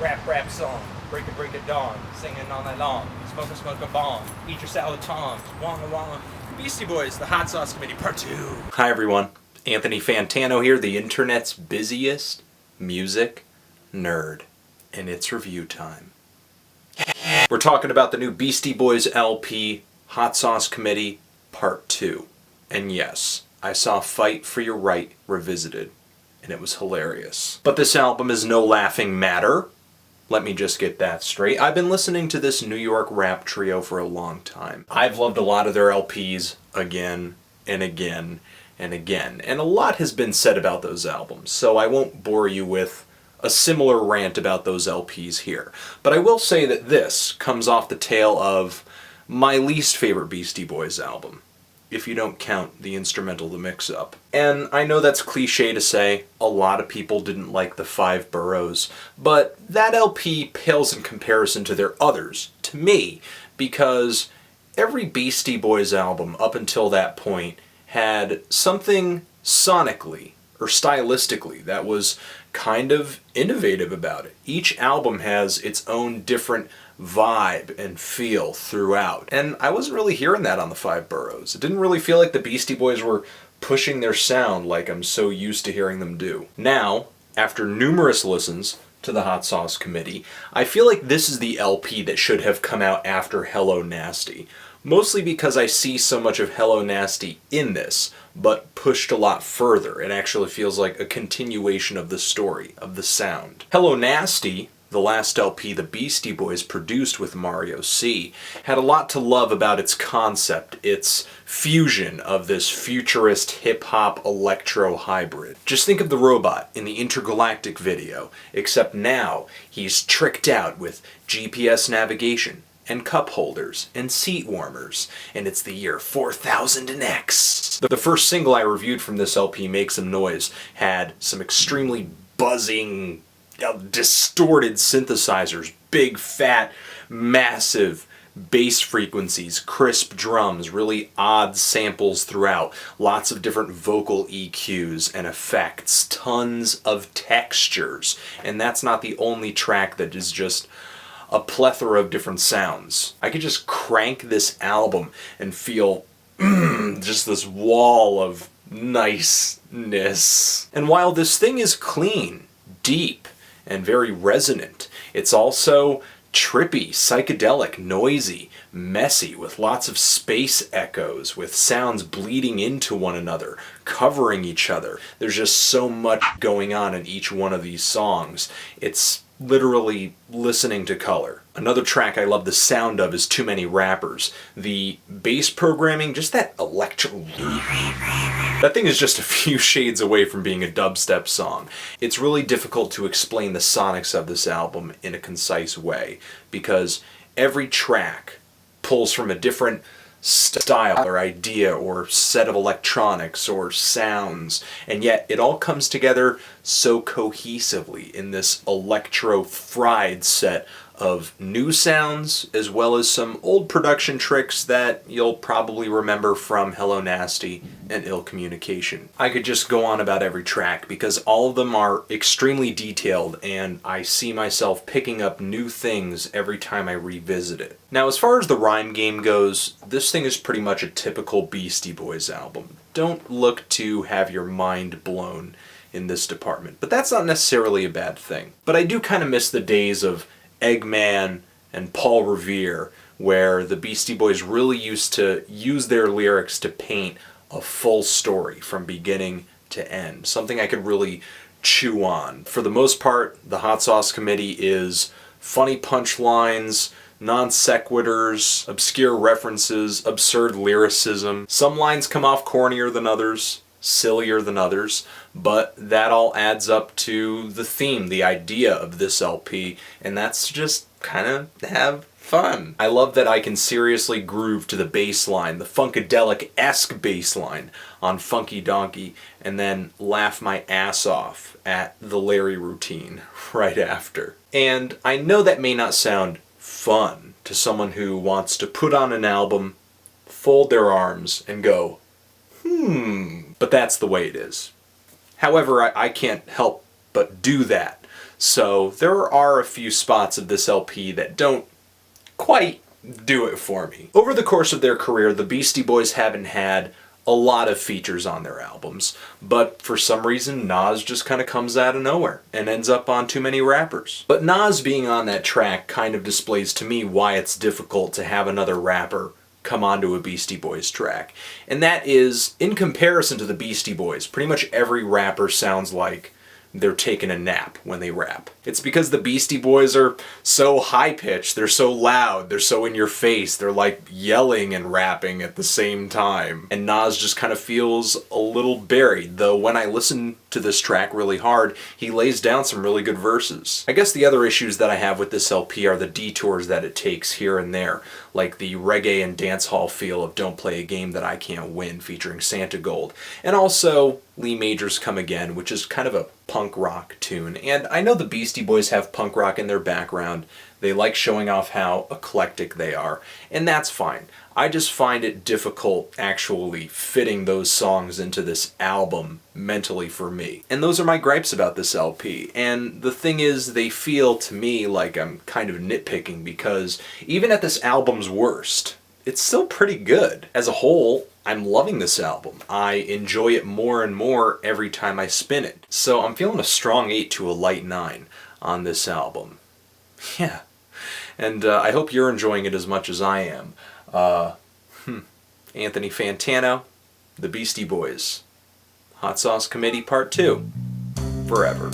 Rap song, break a dawn, singing all night long, smoke a bomb, eat your salad toms, wonga wonga. Beastie Boys, the Hot Sauce Committee, Part 2. Hi everyone, Anthony Fantano here, the internet's busiest music nerd, and it's review time. We're talking about the new Beastie Boys LP, Hot Sauce Committee, Part 2. And yes, I saw Fight for Your Right revisited, and it was hilarious. But this album is no laughing matter. Let me just get that straight. I've been listening to this New York rap trio for a long time. I've loved a lot of their LPs again and again and again. And a lot has been said about those albums, so I won't bore you with a similar rant about those LPs here. But I will say that this comes off the tail of my least favorite Beastie Boys album, if you don't count the instrumental The Mix-Up. And I know that's cliche to say, a lot of people didn't like the 5 Boroughs, but that LP pales in comparison to their others, to me, because every Beastie Boys album up until that point had something sonically or stylistically that was kind of innovative about it. Each album has its own different vibe and feel throughout. And I wasn't really hearing that on the 5 Boroughs. It didn't really feel like the Beastie Boys were pushing their sound like I'm so used to hearing them do. Now, after numerous listens to the Hot Sauce Committee, I feel like this is the LP that should have come out after Hello Nasty. Mostly because I see so much of Hello Nasty in this, but pushed a lot further. It actually feels like a continuation of the story, of the sound. Hello Nasty, the last LP the Beastie Boys produced with Mario C, had a lot to love about its concept, its fusion of this futurist hip-hop electro hybrid. Just think of the robot in the Intergalactic video, except now he's tricked out with GPS navigation and cup holders and seat warmers, and it's the year 4000 and X. The first single I reviewed from this LP, Make Some Noise, had some extremely buzzing, distorted synthesizers, big, fat, massive bass frequencies, crisp drums, really odd samples throughout, lots of different vocal EQs and effects, tons of textures, and that's not the only track that is just a plethora of different sounds. I could just crank this album and feel just this wall of niceness. And while this thing is clean, deep, and very resonant, it's also trippy, psychedelic, noisy, messy, with lots of space echoes, with sounds bleeding into one another, covering each other. There's just so much going on in each one of these songs. It's literally listening to color. Another track I love the sound of is Too Many Rappers. The bass programming, just that electro... That thing is just a few shades away from being a dubstep song. It's really difficult to explain the sonics of this album in a concise way, because every track pulls from a different style or idea or set of electronics or sounds, and yet it all comes together so cohesively in this electro-fried set of new sounds, as well as some old production tricks that you'll probably remember from Hello Nasty and Ill Communication. I could just go on about every track because all of them are extremely detailed, and I see myself picking up new things every time I revisit it. Now, as far as the rhyme game goes, this thing is pretty much a typical Beastie Boys album. Don't look to have your mind blown in this department, but that's not necessarily a bad thing. But I do kind of miss the days of Eggman and Paul Revere, where the Beastie Boys really used to use their lyrics to paint a full story from beginning to end. Something I could really chew on. For the most part, the Hot Sauce Committee is funny punchlines, non-sequiturs, obscure references, absurd lyricism. Some lines come off cornier than others, sillier than others, but that all adds up to the theme, the idea of this LP, and that's just kind of have fun. I love that I can seriously groove to the bass line, the Funkadelic-esque bass line on Funky Donkey, and then laugh my ass off at the Larry routine right after. And I know that may not sound fun to someone who wants to put on an album, fold their arms, and go, but that's the way it is. However, I can't help but do that. So there are a few spots of this LP that don't quite do it for me. Over the course of their career, the Beastie Boys haven't had a lot of features on their albums, but for some reason Nas just kind of comes out of nowhere and ends up on Too Many Rappers. But Nas being on that track kind of displays to me why it's difficult to have another rapper come onto a Beastie Boys track. And that is, in comparison to the Beastie Boys, pretty much every rapper sounds like they're taking a nap when they rap. It's because the Beastie Boys are so high-pitched, they're so loud, they're so in your face, they're like yelling and rapping at the same time. And Nas just kind of feels a little buried, though when I listen to this track really hard, he lays down some really good verses. I guess the other issues that I have with this LP are the detours that it takes here and there, like the reggae and dancehall feel of Don't Play a Game That I Can't Win featuring Santa Gold, and also Lee Major's Come Again, which is kind of a punk rock tune. And I know the Beastie Boys have punk rock in their background. They like showing off how eclectic they are, and that's fine. I just find it difficult actually fitting those songs into this album mentally for me. And those are my gripes about this LP. And the thing is, they feel to me like I'm kind of nitpicking, because even at this album's worst, it's still pretty good. As a whole, I'm loving this album. I enjoy it more and more every time I spin it. So I'm feeling a strong 8 to a light 9 on this album. Yeah. And I hope you're enjoying it as much as I am. Anthony Fantano, The Beastie Boys. Hot Sauce Committee Part 2. Forever.